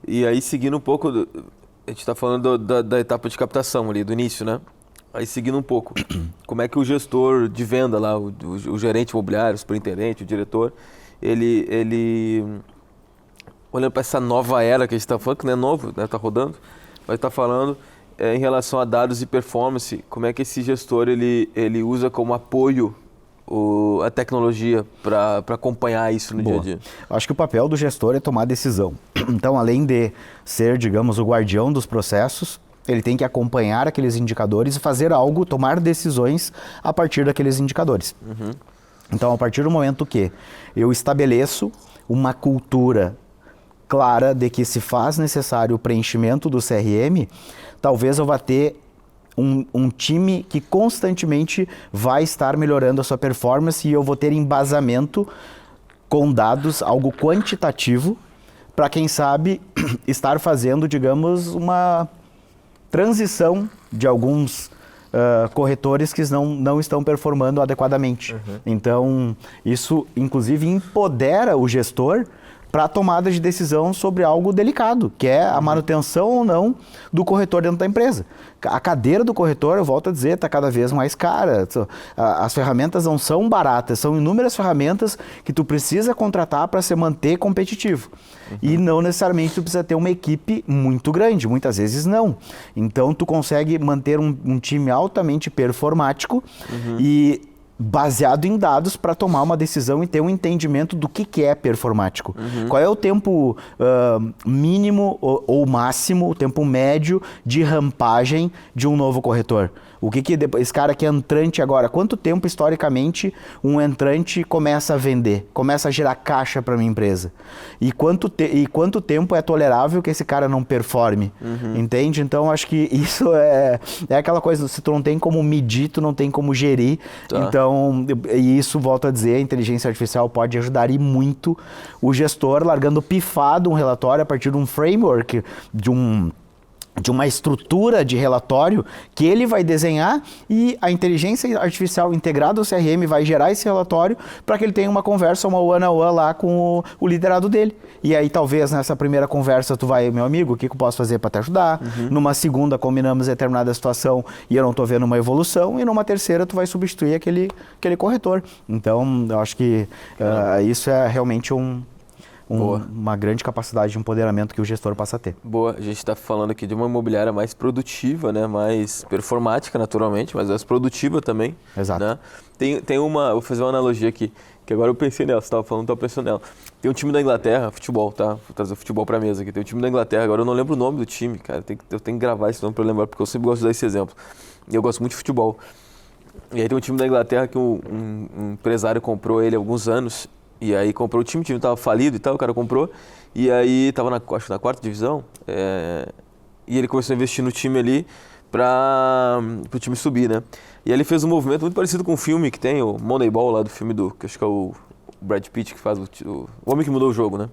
B: E aí, seguindo um pouco, a gente está falando da etapa de captação ali, do início, né? Aí, seguindo um pouco, como é que o gestor de venda lá, o gerente imobiliário, o superintendente, o diretor, ele olhando para essa nova era que a gente está falando, que não é novo, né, está rodando, mas está falando em relação a dados e performance, como é que esse gestor ele usa como apoio a tecnologia para acompanhar isso no dia a dia?
A: Acho que o papel do gestor é tomar decisão. Então, além de ser, digamos, o guardião dos processos, ele tem que acompanhar aqueles indicadores e fazer algo, tomar decisões a partir daqueles indicadores. Então, a partir do momento que eu estabeleço uma cultura clara de que se faz necessário o preenchimento do CRM, talvez eu vá ter um time que constantemente vai estar melhorando a sua performance e eu vou ter embasamento com dados, algo quantitativo, para quem sabe estar fazendo, digamos, uma transição de alguns corretores que não estão performando adequadamente. Então, isso inclusive empodera o gestor para a tomada de decisão sobre algo delicado, que é a manutenção ou não do corretor dentro da empresa. A cadeira do corretor, eu volto a dizer, está cada vez mais cara. As ferramentas não são baratas, são inúmeras ferramentas que tu precisa contratar para se manter competitivo. E não necessariamente tu precisa ter uma equipe muito grande, muitas vezes não. Então tu consegue manter um time altamente performático e baseado em dados para tomar uma decisão e ter um entendimento do que é performático. Qual é o tempo mínimo ou máximo, o tempo médio de rampagem de um novo corretor? O que esse cara que é entrante agora, quanto tempo historicamente um entrante começa a vender, começa a gerar caixa para minha empresa? E quanto tempo é tolerável que esse cara não performe? Entende? Então acho que isso é aquela coisa, se tu não tem como medir, tu não tem como gerir. Tá. Então, e isso, volto a dizer, a inteligência artificial pode ajudar e muito o gestor largando pifado um relatório a partir de um framework, de uma estrutura de relatório que ele vai desenhar e a inteligência artificial integrada ao CRM vai gerar esse relatório para que ele tenha uma conversa, uma one-on-one lá com o liderado dele. E aí talvez nessa primeira conversa tu vai, meu amigo, o que eu posso fazer para te ajudar? Numa segunda combinamos determinada situação e eu não estou vendo uma evolução, e numa terceira tu vai substituir aquele corretor. Então eu acho que isso é realmente uma grande capacidade de empoderamento que o gestor passa a ter.
B: Boa, a gente está falando aqui de uma imobiliária mais produtiva, né? Mais performática naturalmente, mas mais produtiva também.
A: Exato.
B: Né? Vou fazer uma analogia aqui, que agora eu pensei nela, você estava falando, estava pensando nela. Tem um time da Inglaterra, futebol, tá? Vou trazer o futebol para a mesa aqui. Tem um time da Inglaterra, agora eu não lembro o nome do time, cara. Eu tenho que gravar esse nome para lembrar, porque eu sempre gosto de dar esse exemplo. E eu gosto muito de futebol. E aí tem um time da Inglaterra que um empresário comprou ele há alguns anos. E aí comprou o time estava falido e tal, o cara comprou. E aí estava acho que na 4ª divisão. E ele começou a investir no time ali para o time subir, né? E aí ele fez um movimento muito parecido com um filme que tem, o Moneyball lá do filme que acho que é o Brad Pitt que faz o Homem que Mudou o Jogo, né?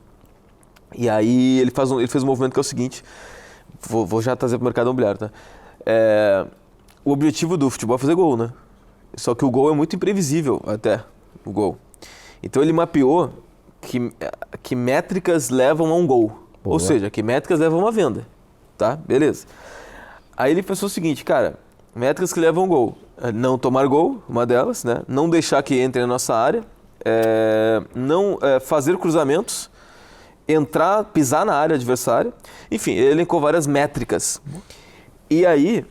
B: E aí ele fez um movimento que é o seguinte, vou já trazer para o mercado imobiliário, tá? O objetivo do futebol é fazer gol, né? Só que o gol é muito imprevisível até, o gol. Então ele mapeou que métricas levam a um gol. Boa. Ou seja, que métricas levam a uma venda. Tá? Beleza. Aí ele pensou o seguinte, cara, métricas que levam a um gol. Não tomar gol, uma delas, né? Não deixar que entre na nossa área, não fazer cruzamentos, pisar na área adversária. Enfim, ele elencou várias métricas. E aí,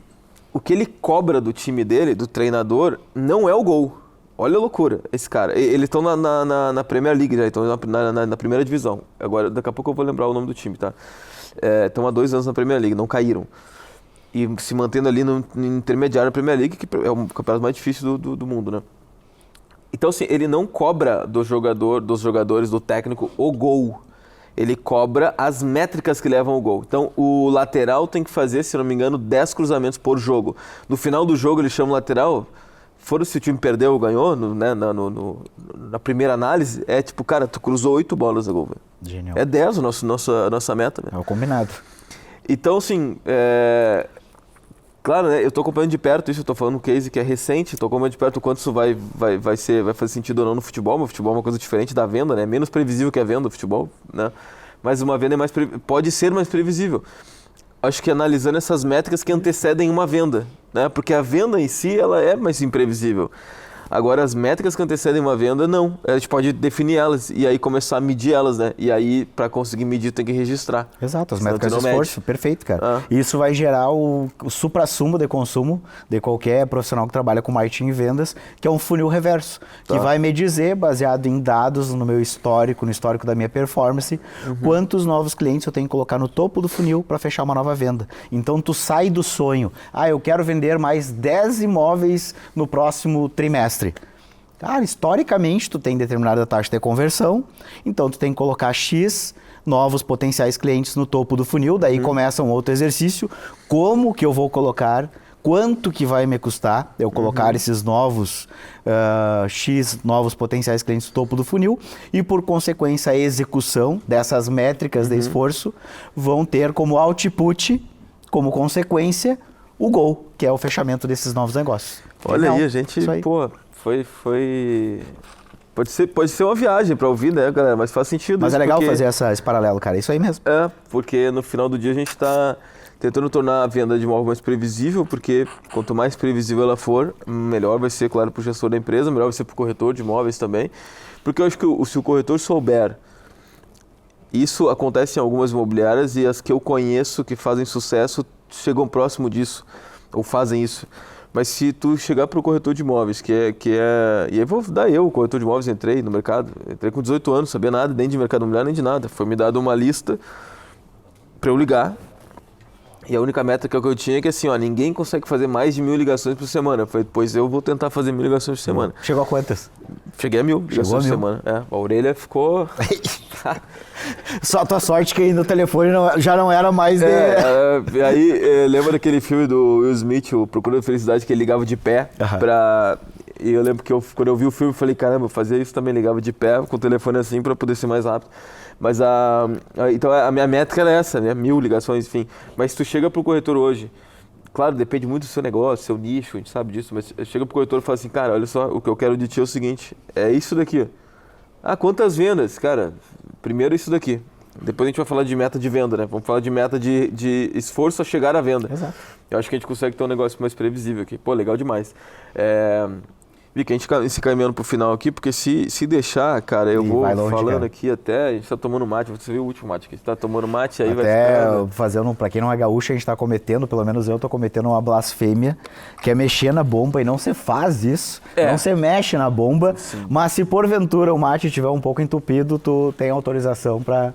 B: o que ele cobra do time dele, do treinador, não é o gol. Olha a loucura, esse cara. Eles estão na Premier League, já estão na primeira divisão. Agora, daqui a pouco eu vou lembrar o nome do time, tá? Estão há 2 anos na Premier League, não caíram. E se mantendo ali no intermediário da Premier League, que é o campeonato mais difícil do mundo, né? Então, assim, ele não cobra dos jogadores, do técnico, o gol. Ele cobra as métricas que levam ao gol. Então, o lateral tem que fazer, se não me engano, 10 cruzamentos por jogo. No final do jogo, ele chama o lateral... Se o time perdeu ou ganhou, na primeira análise, tipo, cara, tu cruzou 8 bolas a gol, velho.
A: Genial.
B: É 10 a nossa meta, velho.
A: É o combinado.
B: Então, assim, claro, né, eu tô acompanhando de perto isso, eu tô falando um case que é recente, tô acompanhando de perto o quanto isso vai fazer sentido ou não no futebol, mas o futebol é uma coisa diferente da venda, né? É menos previsível que a venda do futebol, né? Mas uma venda pode ser mais previsível. Acho que analisando essas métricas que antecedem uma venda, né? Porque a venda em si, ela é mais imprevisível. Agora, as métricas que antecedem uma venda, não. A gente pode definir elas e aí começar a medir elas, né? E aí, para conseguir medir, tem que registrar.
A: Exato, as métricas de esforço, perfeito, cara. Isso vai gerar o suprassumo de consumo de qualquer profissional que trabalha com marketing e vendas, que é um funil reverso, que vai me dizer, baseado em dados no meu histórico, no histórico da minha performance, quantos novos clientes eu tenho que colocar no topo do funil para fechar uma nova venda. Então, tu sai do sonho. Eu quero vender mais 10 imóveis no próximo trimestre. Cara, historicamente tu tem determinada taxa de conversão, então tu tem que colocar X novos potenciais clientes no topo do funil, daí começa um outro exercício, como que eu vou colocar, quanto que vai me custar eu colocar esses novos X novos potenciais clientes no topo do funil e por consequência a execução dessas métricas de esforço vão ter como output, como consequência, o gol, que é o fechamento desses novos negócios.
B: Olha aí, a gente, pô, foi Pode ser uma viagem para ouvir, né, galera? Mas faz sentido.
A: Mas
B: isso
A: é legal
B: porque...
A: fazer esse paralelo, cara. Isso aí mesmo.
B: Porque no final do dia a gente está tentando tornar a venda de imóvel mais previsível, porque quanto mais previsível ela for, melhor vai ser, claro, para o gestor da empresa, melhor vai ser para o corretor de imóveis também. Porque eu acho que se o corretor souber, isso acontece em algumas imobiliárias e as que eu conheço que fazem sucesso chegam próximo disso, ou fazem isso. Mas se tu chegar para o corretor de imóveis, que é... E aí vou dar o corretor de imóveis, entrei no mercado, entrei com 18 anos, sabia nada, nem de mercado imobiliário, nem de nada. Foi me dada uma lista para eu ligar. E a única meta que eu tinha é que assim, ninguém consegue fazer mais de 1.000 ligações por semana. Eu falei, pois eu vou tentar fazer 1.000 ligações por semana.
A: Chegou a quantas?
B: Cheguei a 1.000 ligações por semana. A orelha ficou...
A: Só a tua sorte que aí no telefone já não era mais de...
B: Aí, lembra daquele filme do Will Smith, o Procurando Felicidade, que ele ligava de pé pra... E eu lembro que quando eu vi o filme, eu falei, caramba, eu fazia isso também, ligava de pé com o telefone assim pra poder ser mais rápido. Mas então a minha métrica era essa, né? 1.000 ligações, enfim. Mas se tu chega pro corretor hoje, claro, depende muito do seu negócio, seu nicho, a gente sabe disso, mas chega pro corretor e fala assim, cara, olha só, o que eu quero de ti é o seguinte, é isso daqui. Quantas vendas? Cara, primeiro isso daqui. Depois a gente vai falar de meta de venda, né? Vamos falar de meta de esforço a chegar à venda.
A: Exato.
B: Eu acho que a gente consegue ter um negócio mais previsível aqui. Pô, legal demais. Vicky, a gente se caminhando pro final aqui, porque se deixar, cara, eu vou
A: longe,
B: falando
A: cara.
B: aqui até... A gente tá tomando mate, você viu o último mate aqui. A gente tá tomando mate, aí
A: até
B: vai ficar...
A: fazendo, pra quem não é gaúcho, a gente tá cometendo, pelo menos eu tô cometendo uma blasfêmia, que é mexer na bomba, e não se faz isso, não se mexe na bomba, mas se porventura o mate estiver um pouco entupido, tu tem autorização pra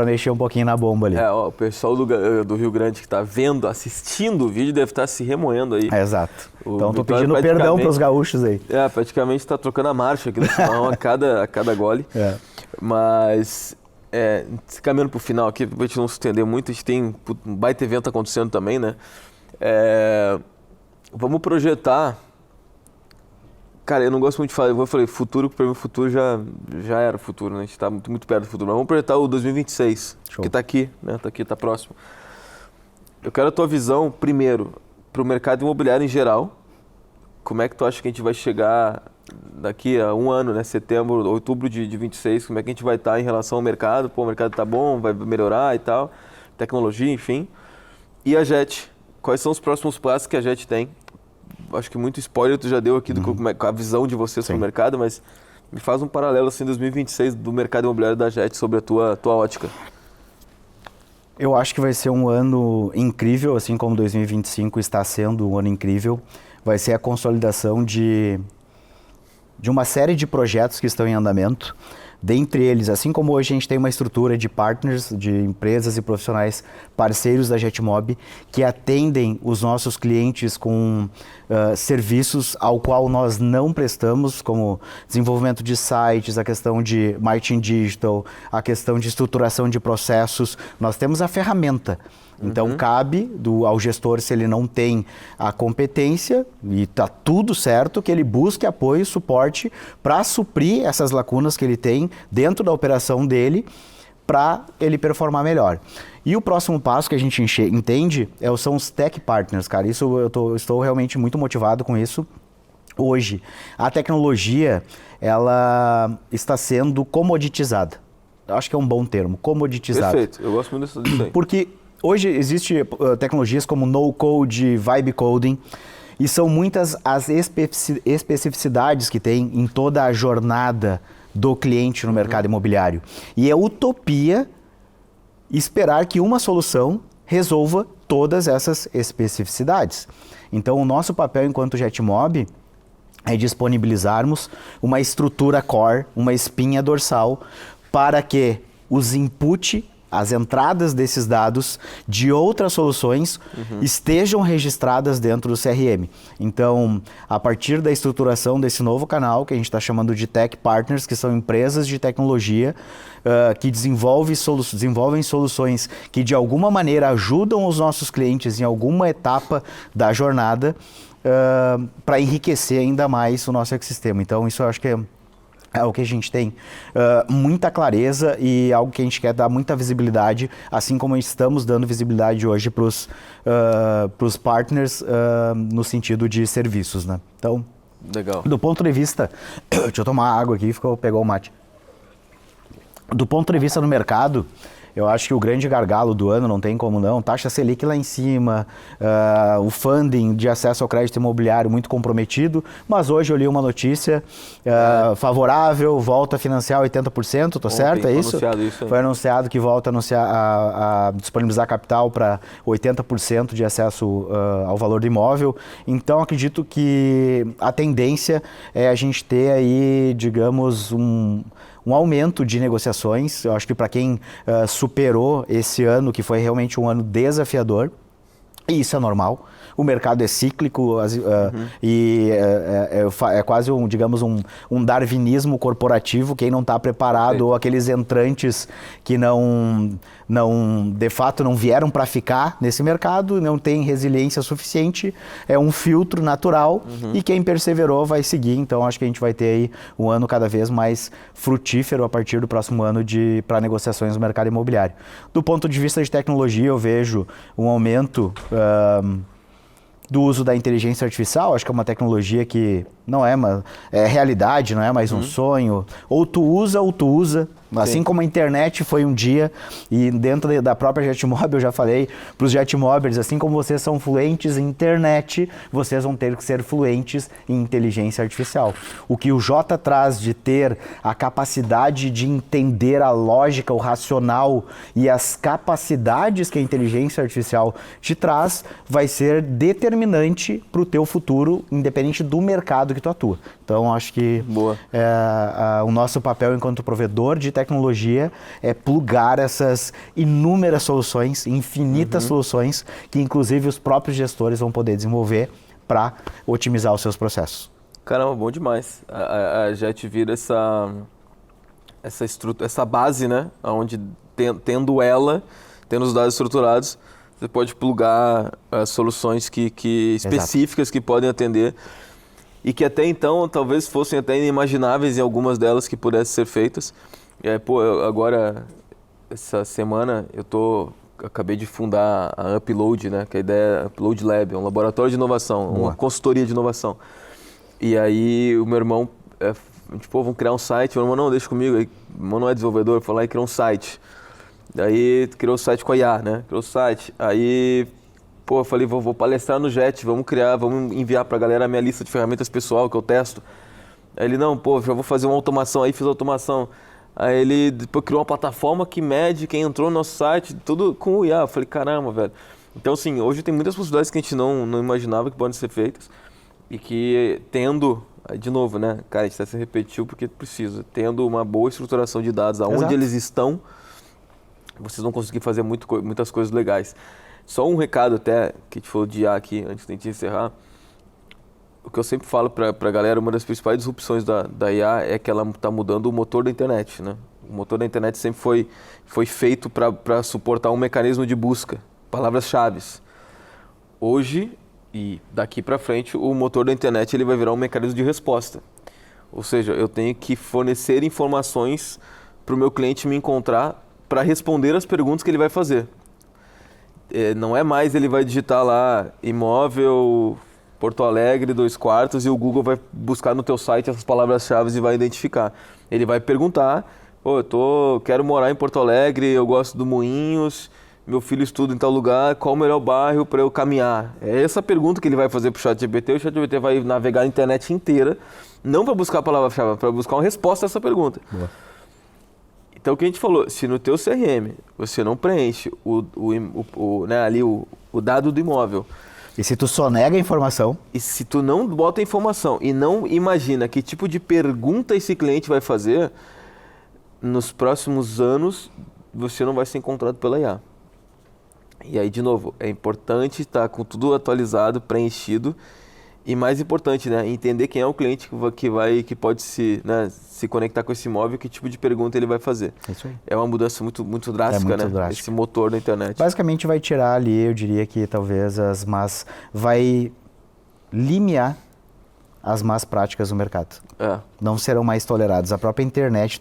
A: mexer um pouquinho na bomba ali.
B: O pessoal do Rio Grande que tá vendo, assistindo o vídeo, deve estar se remoendo aí.
A: Exato. Então tô
B: Vitória
A: pedindo perdão pros gaúchos aí.
B: Praticamente tá trocando a marcha aqui no final a cada gole. Mas, se caminhando pro final aqui, pra gente não se estender muito, a gente tem um baita evento acontecendo também, né? Vamos projetar... Cara, eu não gosto muito de falar, eu falei futuro, porque pra mim o futuro já era o futuro, né? A gente tá muito, muito perto do futuro. Mas vamos projetar o 2026, que tá aqui, né? Tá aqui, tá próximo. Eu quero a tua visão, primeiro, pro mercado imobiliário em geral. Como é que tu acha que a gente vai chegar daqui a um ano, né? Setembro, outubro de 26, como é que a gente vai estar em relação ao mercado? Pô, o mercado tá bom, vai melhorar e tal. Tecnologia, enfim. E a JET? Quais são os próximos passos que a JET tem? Acho que muito spoiler tu já deu aqui com a visão de vocês sobre o mercado, mas me faz um paralelo assim 2026 do mercado imobiliário da JET sobre a tua ótica.
A: Eu acho que vai ser um ano incrível, assim como 2025 está sendo um ano incrível. Vai ser a consolidação de uma série de projetos que estão em andamento. Dentre eles, assim como hoje a gente tem uma estrutura de partners, de empresas e profissionais parceiros da JetMob, que atendem os nossos clientes com serviços ao qual nós não prestamos, como desenvolvimento de sites, a questão de marketing digital, a questão de estruturação de processos. Nós temos a ferramenta. Então, cabe ao gestor, se ele não tem a competência, e está tudo certo, que ele busque apoio e suporte para suprir essas lacunas que ele tem dentro da operação dele, para ele performar melhor. E o próximo passo que a gente entende são os tech partners, cara. Isso estou realmente muito motivado com isso. Hoje, a tecnologia, ela está sendo comoditizada. Eu acho que é um bom termo, comoditizada.
B: Perfeito, eu gosto muito disso aí.
A: Porque hoje existem tecnologias como no-code, vibe coding, e são muitas as especificidades que tem em toda a jornada do cliente no mercado imobiliário. E é utopia esperar que uma solução resolva todas essas especificidades. Então, o nosso papel enquanto JetMob é disponibilizarmos uma estrutura core, uma espinha dorsal, para que os input, as entradas desses dados de outras soluções estejam registradas dentro do CRM. Então, a partir da estruturação desse novo canal, que a gente está chamando de Tech Partners, que são empresas de tecnologia que desenvolvem soluções que de alguma maneira ajudam os nossos clientes em alguma etapa da jornada para enriquecer ainda mais o nosso ecossistema. Então, isso eu acho que é o que a gente tem muita clareza e algo que a gente quer dar muita visibilidade, assim como estamos dando visibilidade hoje para os partners no sentido de serviços, né? Então,
B: Legal.
A: Do ponto de vista... Deixa eu tomar água aqui, pegou o mate. Do ponto de vista do mercado, eu acho que o grande gargalo do ano, não tem como não, taxa Selic lá em cima, o funding de acesso ao crédito imobiliário muito comprometido, mas hoje eu li uma notícia favorável, volta a financiar 80%, tô certo, é isso? Foi anunciado que volta a disponibilizar capital para 80% de acesso ao valor do imóvel, então acredito que a tendência é a gente ter aí, digamos, um aumento de negociações. Eu acho que para quem superou esse ano, que foi realmente um ano desafiador, e isso é normal, o mercado é cíclico e é quase digamos um darwinismo corporativo. Quem não está preparado, ou aqueles entrantes que de fato não vieram para ficar nesse mercado, não tem resiliência suficiente, é um filtro natural e quem perseverou vai seguir. Então acho que a gente vai ter aí um ano cada vez mais frutífero a partir do próximo ano para negociações no mercado imobiliário. Do ponto de vista de tecnologia, eu vejo um aumento do uso da inteligência artificial. Acho que é uma tecnologia que não é realidade, não é mais um sonho. Ou tu usa. Assim como a internet foi um dia, e dentro da própria Jetmob eu já falei para os Jetmobers, assim como vocês são fluentes em internet, vocês vão ter que ser fluentes em inteligência artificial. O que o Jota traz de ter a capacidade de entender a lógica, o racional e as capacidades que a inteligência artificial te traz, vai ser determinante para o teu futuro, independente do mercado que tu atua. Então acho que o nosso papel enquanto provedor de tecnologia é plugar essas inúmeras soluções, infinitas soluções, que inclusive os próprios gestores vão poder desenvolver para otimizar os seus processos.
B: Caramba, bom demais. A Jet vira essa base, né? Onde tendo os dados estruturados, você pode plugar soluções específicas que podem atender e que até então talvez fossem até inimagináveis em algumas delas que pudessem ser feitas. Agora, essa semana, acabei de fundar a Upload, né? Que a ideia é Upload Lab, um laboratório de inovação, uma consultoria de inovação. E aí o meu irmão, vamos criar um site. Meu irmão, não, deixa comigo. Meu irmão não é desenvolvedor, foi lá e criou um site. Daí criou o site com a IA, né? Criou o site. Aí, eu falei, vou palestrar no Jet, vamos enviar pra galera a minha lista de ferramentas pessoal que eu testo. Aí ele, não, já vou fazer uma automação. Aí fiz a automação. Aí ele depois criou uma plataforma que mede quem entrou no nosso site, tudo com o IA. Eu falei, caramba, velho. Então, assim, hoje tem muitas possibilidades que a gente não imaginava que podem ser feitas. E que de novo, né, cara, a gente se repetiu porque precisa. Tendo uma boa estruturação de dados aonde eles estão, vocês vão conseguir fazer muitas coisas legais. Só um recado até, que a gente falou de IA aqui, antes de a gente encerrar. O que eu sempre falo para a galera, uma das principais disrupções da IA é que ela está mudando o motor da internet, né? O motor da internet sempre foi feito para suportar um mecanismo de busca, palavras-chave. Hoje, e daqui para frente, o motor da internet ele vai virar um mecanismo de resposta. Ou seja, eu tenho que fornecer informações para o meu cliente me encontrar para responder as perguntas que ele vai fazer. Não é mais ele vai digitar lá imóvel Porto Alegre, 2 quartos, e o Google vai buscar no teu site essas palavras-chave e vai identificar. Ele vai perguntar, quero morar em Porto Alegre, eu gosto do Moinhos, meu filho estuda em tal lugar, qual o melhor bairro para eu caminhar? É essa pergunta que ele vai fazer para o ChatGPT. O ChatGPT vai navegar a internet inteira, não para buscar a palavra-chave, para buscar uma resposta a essa pergunta. Boa. Então o que a gente falou, se no teu CRM você não preenche o dado do imóvel,
A: e se tu só nega a informação?
B: E se tu não bota a informação e não imagina que tipo de pergunta esse cliente vai fazer, nos próximos anos você não vai ser encontrado pela IA. E aí, de novo, é importante estar com tudo atualizado, preenchido. E mais importante, né, entender quem é o cliente que pode se conectar com esse imóvel, que tipo de pergunta ele vai fazer.
A: Isso aí.
B: É uma mudança muito drástica,
A: drástica.
B: Esse motor da internet.
A: Basicamente vai tirar ali, eu diria que talvez vai as más práticas do mercado. Não serão mais toleradas. A própria internet,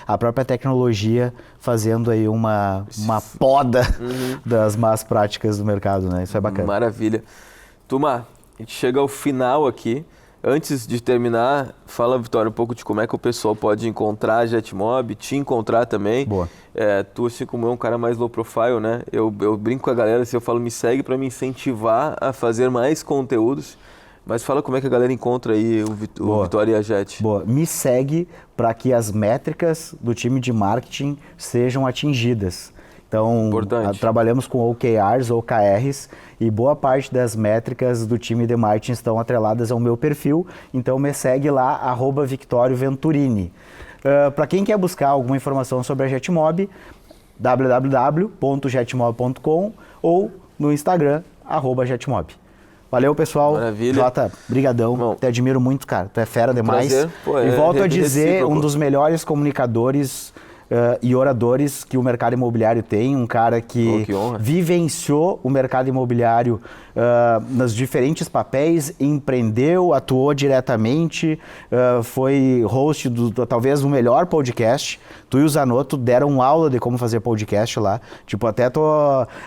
A: a própria tecnologia fazendo aí uma poda das más práticas do mercado, né? Isso é bacana.
B: Maravilha. Turma, a gente chega ao final aqui. Antes de terminar, fala, Vitória, um pouco de como é que o pessoal pode encontrar a JetMob, te encontrar também.
A: Boa.
B: Tu, assim como eu, um cara mais low profile, né? Eu brinco com a galera, assim, eu falo, me segue para me incentivar a fazer mais conteúdos. Mas fala como é que a galera encontra aí o Vitória e a Jet.
A: Boa. Me segue para que as métricas do time de marketing sejam atingidas. Então, trabalhamos com OKRs, OKRs, e boa parte das métricas do time de marketing estão atreladas ao meu perfil. Então, me segue lá, @VictorioVenturini. Para quem quer buscar alguma informação sobre a JetMob, www.jetmob.com ou no Instagram, @JetMob. Valeu, pessoal.
B: Maravilha.
A: Jota, brigadão.
B: Bom,
A: te admiro muito, cara. Tu é fera demais.
B: Prazer. Pô,
A: e volto a dizer,
B: recíproco.
A: um dos melhores comunicadores e oradores que o mercado imobiliário tem, um cara que vivenciou o mercado imobiliário nos diferentes papéis, empreendeu, atuou diretamente, foi host do talvez o melhor podcast. Tu e o Zanotto deram aula de como fazer podcast lá. Tipo, até tô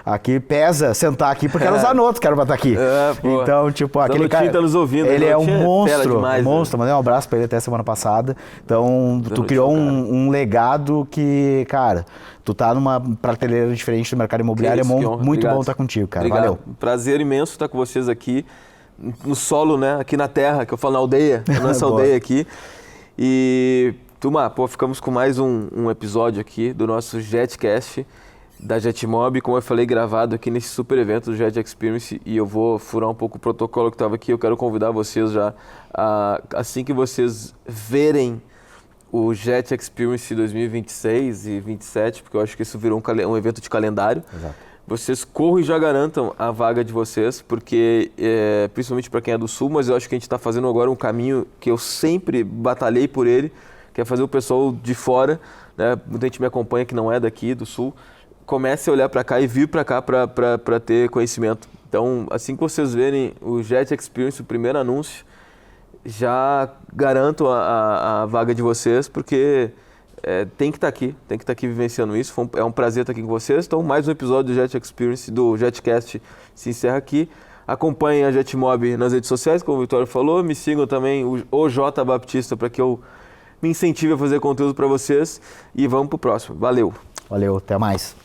A: aqui, pesa sentar aqui, porque era o Zanotto que era pra estar aqui. Então, tipo, aquele cara,
B: tá nos ouvindo,
A: ele é um monstro,
B: demais,
A: monstro. Mandei um abraço pra ele até semana passada. Então, tu criou um legado que, cara, tu tá numa prateleira diferente do mercado imobiliário. É muito bom estar contigo, cara.
B: Obrigado.
A: Valeu.
B: Prazer imenso estar com vocês aqui no solo, né? Aqui na terra, que eu falo na aldeia, a nossa aldeia aqui. E, turma, ficamos com mais um episódio aqui do nosso JetCast da JetMob, como eu falei, gravado aqui nesse super evento do Jet Experience, e eu vou furar um pouco o protocolo que estava aqui. Eu quero convidar vocês já, assim que vocês verem o Jet Experience 2026 e 2027, porque eu acho que isso virou um evento de calendário.
A: Exato.
B: Vocês corram e já garantam a vaga de vocês, porque, principalmente para quem é do Sul, mas eu acho que a gente está fazendo agora um caminho que eu sempre batalhei por ele, que é fazer o pessoal de fora, né? Muita gente me acompanha que não é daqui, do Sul, comece a olhar para cá e vir para cá para ter conhecimento. Então, assim que vocês verem o Jet Experience, o primeiro anúncio, já garanto a vaga de vocês, porque tem que estar aqui vivenciando isso. É um prazer estar aqui com vocês. Então, mais um episódio do Jet Experience, do JetCast, se encerra aqui. Acompanhem a JetMob nas redes sociais, como o Vitório falou. Me sigam também, o J Baptista, para que eu me incentive a fazer conteúdo para vocês. E vamos pro próximo. Valeu!
A: Valeu, até mais.